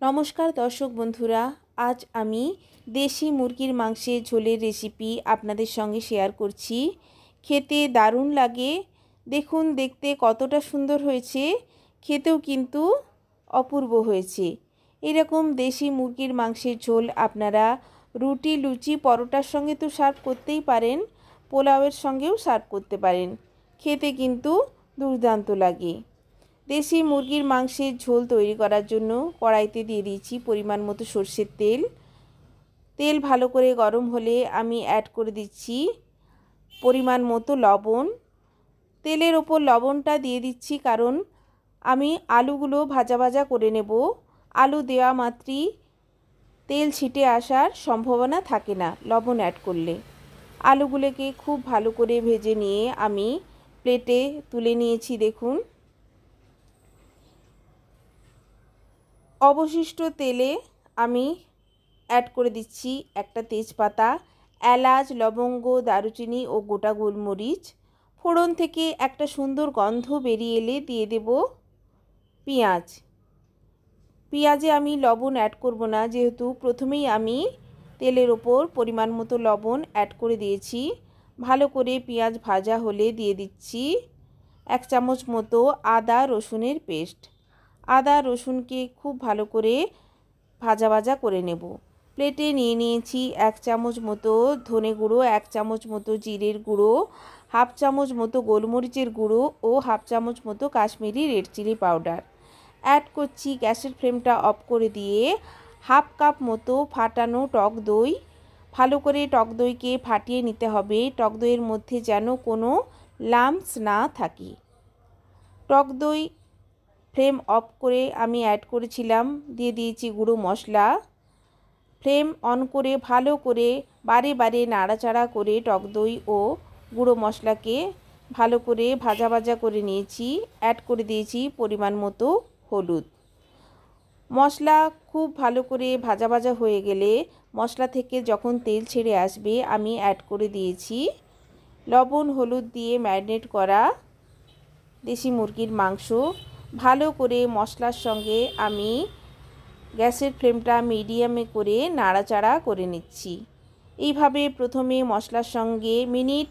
नमस्कार दर्शक बंधुरा आज आमी देशी मुरगिर मांसेर झोलेर रेसिपि आपनादेर संगे शेयर करछि। खेते दारुण लागे, देखुन देखते कतटा सुंदर हयेछे, खेतेও किन्तु अपूर्व हयेछे। एरकम देशी मुरगिर मांसेर झोल आपनारा रुटी लुचि परोटार संगे तो सार्व करतेई पारेन, पोलाओर संगेও सार्व करते पारेन, खेते किन्तु दुर्दान्त लागे। देशी मुरगिर मांसेर झोल तैरी करार जोन्नो कड़ाईते दिए दिएछि परिमाण मतो सर्षेर तेल। तेल भालो करे गरम होले आमी ऐड करे दिচ্ছি परिमाण मतो लवण। तेलेर ओपर लवणटा दिए दिচ্ছি कारण आमी आलुगुलो भाजा भाजा करे नेब। आलू देওয়া मात्रेই तेल छिटे आसार सम्भावना थाके ना लवण ऐड करले। आलुगुलोके खूब भालो करे भेजे निये आमी प्लेटे तुले निয়েছি। देखुन अवशिष्ट तेले आमी ऐड करे दिচ্ছি একটা তেজপাতা, এলাচ, লবঙ্গ, দারুচিনি ও গোটা গোলমরিচ। ফোড়ন থেকে একটা সুন্দর গন্ধ বেরিয়ে এলে দিয়ে দেব পেঁয়াজ। পেঁয়াজে আমি লবণ অ্যাড করব না, যেহেতু প্রথমেই আমি তেলের ওপর পরিমাণ মতো লবণ অ্যাড করে দিয়েছি। ভালো করে পেঁয়াজ ভাজা হলে দিয়ে দিচ্ছি 1 চামচ মতো আদা রসুনের পেস্ট। आदा रसुन के खूब भालो करे भाजा भाजा करे नेब। प्लेटे निये निয়েছি 1 চামচ मतो धने गुड़ो, 1 চামচ मतो जिरेर गुड़ो, हाफ চামচ मतो गोलमरिचेर गुड़ो और हाफ চামচ मतो Kashmiri red chilli powder add करছি। गैसेर फ्लेमटा अफ करे दिए हाफ कप मतो फाटानो टक दई भालो करे टक दईके फाटिए निते हबे। टक दईয়ের মধ্যে যেন কোনো লাম্পস না থাকে। टक दई फ्लेम अफ करे आमी ऐड करेছিলাম, দিয়ে দিয়েছি গুঁড়ো মশলা। फ्लेम अन करे भालो करे बारे बारे नाड़ाचाड़ा करे टक दई ओ गुঁড়ো মশলাকে ভালো করে ভাজা ভাজা করে নিয়েছি। ऐड করে দিয়েছি পরিমাণ মতো হলুদ। মশলা খুব ভালো করে ভাজা ভাজা হয়ে গেলে মশলা থেকে যখন তেল ছেড়ে আসবে আমি ऐड করে দিয়েছি লবণ হলুদ দিয়ে ম্যারিনেট করা দেশি মুরগির মাংস। ভালো করে মশলার সঙ্গে আমি গ্যাসের ফ্লেমটা মিডিয়ামে করে নাড়াচাড়া করে নিচ্ছি। এইভাবে প্রথমে মশলার সঙ্গে মিনিট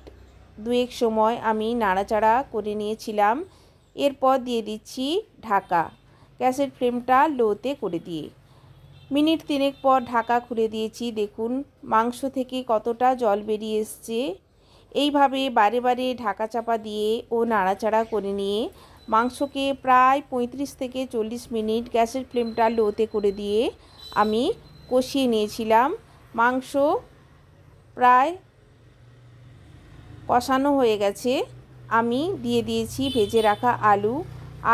2 সময় আমি নাড়াচাড়া করে নিয়েছিলাম। এরপর দিয়ে দিচ্ছি ঢাকা, গ্যাসের ফ্লেমটা লোতে করে দিয়ে। মিনিট 3 পর ঢাকা খুলে দিয়েছি। দেখুন মাংস থেকে কতটা জল বেরিয়ে এসছে। এইভাবে বারে বারে ঢাকা চাপা দিয়ে ও নাড়াচাড়া করে নিয়ে মাংসকে প্রায় 35 থেকে 40 মিনিট গ্যাসের ফ্লেমটা লোতে করে দিয়ে আমি কষিয়ে নিয়েছিলাম। মাংস প্রায় কষানো হয়ে গেছে। আমি দিয়ে দিয়েছি ভেজে রাখা আলু।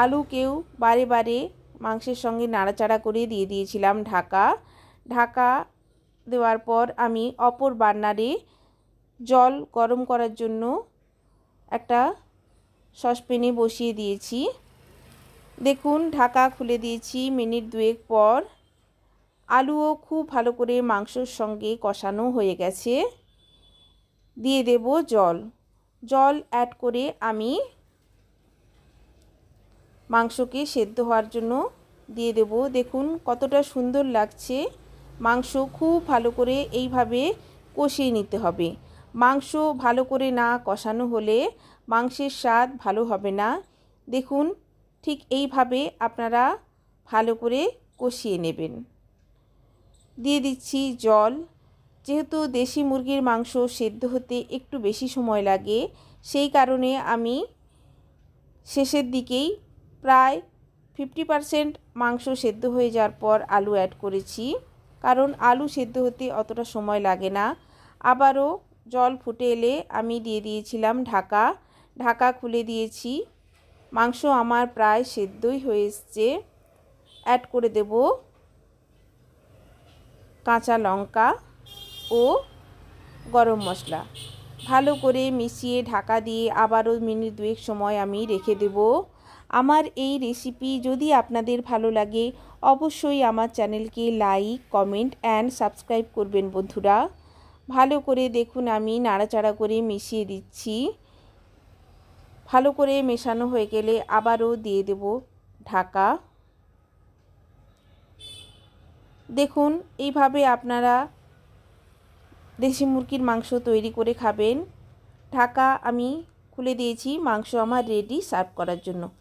আলুকেও বারে বারে মাংসের সঙ্গে নাড়াচাড়া করে দিয়ে দিয়েছিলাম ঢাকা। ঢাকা দেওয়ার পর আমি অপর বার্নারে জল গরম করার জন্য একটা সসপ্যানে বসিয়ে দিয়েছি। দেখুন ঢাকা খুলে দিয়েছি মিনিট 2 পর। আলুও খুব ভালো করে মাংসের সঙ্গে কষানো হয়ে গেছে। দিয়ে দেব জল। জল অ্যাড করে আমি মাংসকে সেদ্ধ হওয়ার জন্য দিয়ে দেব। দেখুন কতটা সুন্দর লাগছে। মাংস খুব ভালো করে এইভাবে কষিয়ে নিতে হবে। মাংস ভালো করে না কষানো হলে মাংসের স্বাদ ভালো হবে না। দেখুন ঠিক এইভাবে আপনারা ভালো করে কষিয়ে নেবেন। দিয়ে দিচ্ছি জল। যেহেতু দেশি মুরগির মাংস সেদ্ধ হতে একটু বেশি সময় লাগে, সেই কারণে আমি শেষের দিকেই প্রায় 50% মাংস সেদ্ধ হয়ে যাওয়ার পর আলু অ্যাড করেছি, কারণ আলু সেদ্ধ হতে অতটা সময় লাগে না। আবারও জল ফুটে এলে আমি দিয়ে দিয়েছিলাম ঢাকা। ঢাকা খুলে দিয়েছি। মাংস আমার প্রায় সেদ্ধই হয়ে এসছে। অ্যাড করে দেব কাঁচা লঙ্কা ও গরম মশলা। ভালো করে মিশিয়ে ঢাকা দিয়ে আবারও মিনিট 2 সময় আমি রেখে দেব। আমার এই রেসিপি যদি আপনাদের ভালো লাগে অবশ্যই আমার চ্যানেলকে লাইক, কমেন্ট অ্যান্ড সাবস্ক্রাইব করবেন বন্ধুরা। ভালো করে দেখুন আমি নাড়াচাড়া করে মিশিয়ে দিচ্ছি। ভালো করে মেশানো হয়ে গেলে আবারও দিয়ে দেব ঢাকা। দেখুন এইভাবে আপনারা দেশি মুরগির মাংস তৈরি করে খাবেন। ঢাকা আমি খুলে দিয়েছি, মাংস আমার রেডি সার্ভ করার জন্য।